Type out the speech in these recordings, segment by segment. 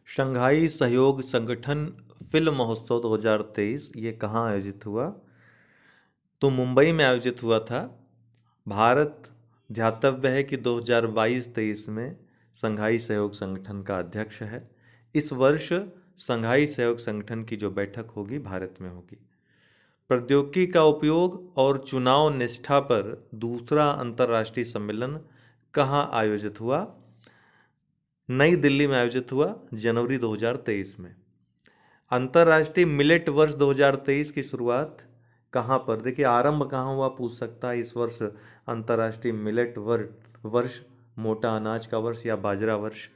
Shanghai सहयोग संगठन film महोत्सव 2023 ये कहाँ आयोजित हुआ? तो मुंबई में आयोजित हुआ था। भारत ध्यातव्य है कि 2022-23 में शंघाई सहयोग संगठन का अध्यक्ष है। इस वर्ष शंघाई सहयोग संगठन की जो बैठक होगी भारत में होगी। प्रौद्योगिकी का उपयोग और चुनाव निष्ठा पर दूसरा अंतर्राष्ट्रीय सम्मेलन कहाँ आयोजित हुआ? नई दिल्ली में आयोजित हुआ जनवरी 2023 में। अंतर्राष्ट्रीय मिलेट वर्ष 2023 की शुरुआत कहाँ पर? देखिए, आरंभ कहाँ हुआ पूछ सकता है। इस वर्ष अंतर्राष्ट्रीय मिलेट वर्ष मोटा अनाज का वर्ष या बाजरा वर्ष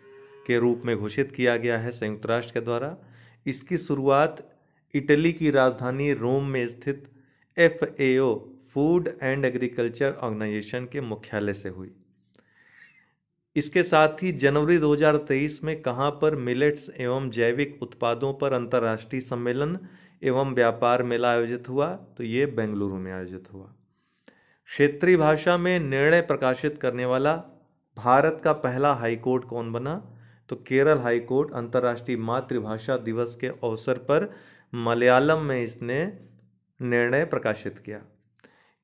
के रूप में घोषित किया गया है संयुक्त राष्ट्र के द्वारा। इसकी शुरुआत इटली की राजधानी रोम में स्थित FAO food and agriculture organisation के मुख्यालय से हुई। इसके साथ ही जनवरी 2023 में कहाँ पर मिलेट्स एवं जैविक उत्पादों पर अंतर्राष्ट्रीय सम्मेलन एवं व्यापार मेला आयोजित हुआ? तो ये बेंगलुरु में आयोजित हुआ। क्षेत्रीय भाषा में निर्णय प्रकाशित करने वाला भारत का पहला हाईकोर्ट कौन बना? तो केरल हाईकोर्ट अंतर्राष्ट्रीय मातृभाषा दिवस के अवसर पर मलयालम में इसने निर्णय प्रकाशित किया।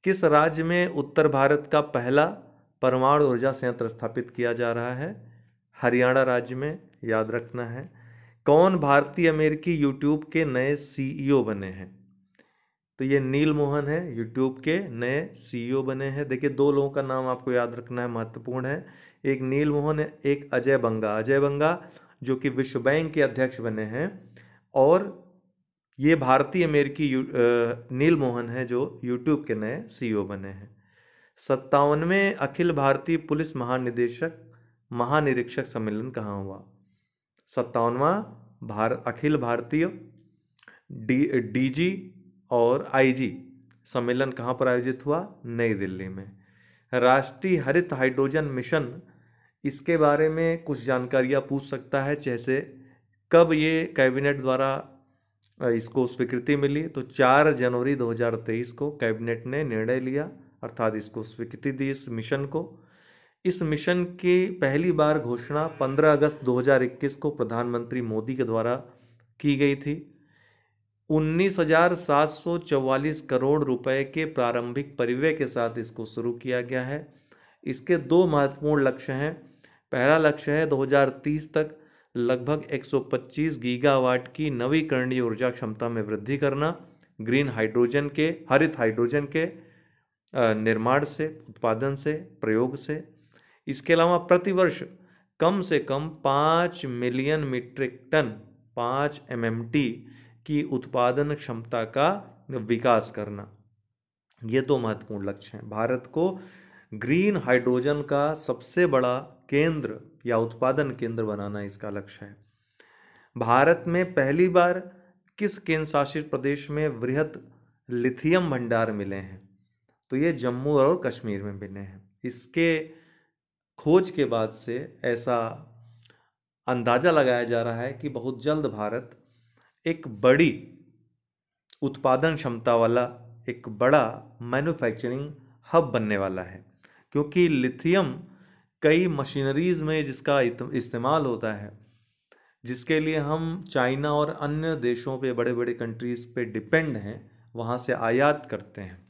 किस राज्य में उत्तर भारत का पहला परमाणु ऊर्जा संयंत्र स्थापित किया जा रहा है? हरियाणा राज्य में, याद रखना है। कौन भारतीय अमेरिकी यूट्यूब के नए CEO बने हैं? तो ये नील मोहन है, यूट्यूब के नए CEO बने हैं। देखिए, दो लोगों का नाम आपको याद रखना है, महत्वपूर्ण है। एक नील मोहन है, एक अजय बंगा। अजय बंगा जो कि विश्व बैंक के अध्यक्ष बने हैं, और ये भारतीय अमेरिकी नील मोहन है जो यूट्यूब के नए CEO बने हैं। 57वें अखिल भारतीय पुलिस महानिरीक्षक सम्मेलन कहाँ हुआ? 57वां अखिल भारतीय DG और IG सम्मेलन कहाँ पर आयोजित हुआ? नई दिल्ली में। राष्ट्रीय हरित हाइड्रोजन मिशन, इसके बारे में कुछ जानकारियाँ पूछ सकता है, जैसे कब ये कैबिनेट द्वारा इसको स्वीकृति मिली? तो 4 जनवरी 2023 को कैबिनेट ने निर्णय लिया, अर्थात इसको स्वीकृति दी इस मिशन को। इस मिशन की पहली बार घोषणा 15 अगस्त 2021 को प्रधानमंत्री मोदी के द्वारा की गई थी। 19,744 करोड़ रुपए के प्रारंभिक परिव्यय के साथ इसको शुरू किया गया है। इसके दो महत्वपूर्ण लक्ष्य हैं। पहला लक्ष्य है 2030 तक लगभग 125 गीगावाट की नवीकरणीय ऊर्जा क्षमता में वृद्धि करना, ग्रीन हाइड्रोजन के, हरित हाइड्रोजन के निर्माण से, उत्पादन से, प्रयोग से। इसके अलावा प्रतिवर्ष कम से कम 5 मिलियन मीट्रिक टन 5 MMT की उत्पादन क्षमता का विकास करना। ये दो महत्वपूर्ण लक्ष्य हैं। भारत को ग्रीन हाइड्रोजन का सबसे बड़ा केंद्र या उत्पादन केंद्र बनाना इसका लक्ष्य है। भारत में पहली बार किस केंद्र शासित प्रदेश में वृहद लिथियम भंडार मिले हैं? तो ये जम्मू और कश्मीर में मिले हैं। इसके खोज के बाद से ऐसा अंदाजा लगाया जा रहा है कि बहुत जल्द भारत एक बड़ी उत्पादन क्षमता वाला एक बड़ा मैन्युफैक्चरिंग हब बनने वाला है, क्योंकि लिथियम कई मशीनरीज में जिसका इस्तेमाल होता है, जिसके लिए हम चाइना और अन्य देशों पे, बड़े बड़े कंट्रीज पे डिपेंड हैं, वहाँ से आयात करते हैं।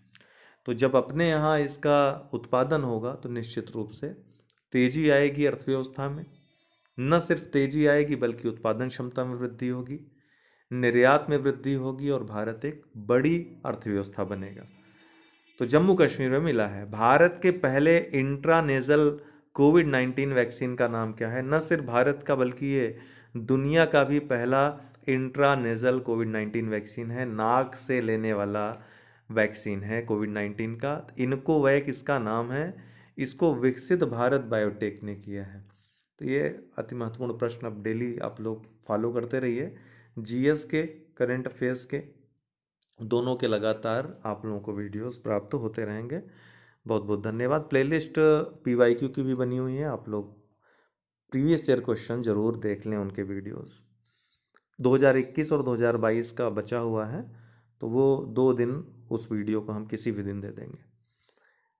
तो जब अपने यहाँ इसका उत्पादन होगा तो निश्चित रूप से तेजी आएगी अर्थव्यवस्था में। न सिर्फ तेजी आएगी बल्कि उत्पादन क्षमता में वृद्धि होगी, निर्यात में वृद्धि होगी और भारत एक बड़ी अर्थव्यवस्था बनेगा। तो जम्मू कश्मीर में मिला है। भारत के पहले इंट्रानेजल कोविड-19 वैक्सीन का नाम क्या है? न सिर्फ भारत का बल्कि ये दुनिया का भी पहला इंट्रानेजल कोविड-19 वैक्सीन है। नाक से लेने वाला वैक्सीन है कोविड-19 का। इनकोवैक इसका नाम है। इसको विकसित भारत बायोटेक ने किया है। तो ये अति महत्वपूर्ण प्रश्न अब डेली आप लोग फॉलो करते रहिए। GS के, करंट अफेयर्स के, दोनों के लगातार आप लोगों को वीडियोस प्राप्त होते रहेंगे। बहुत बहुत धन्यवाद। प्लेलिस्ट PYQ की भी बनी हुई है, आप लोग प्रीवियस ईयर क्वेश्चन जरूर देख लें, उनके वीडियोस। 2021 और 2022 का बचा हुआ है, तो वो 2 दिन उस वीडियो को हम किसी भी दिन दे देंगे।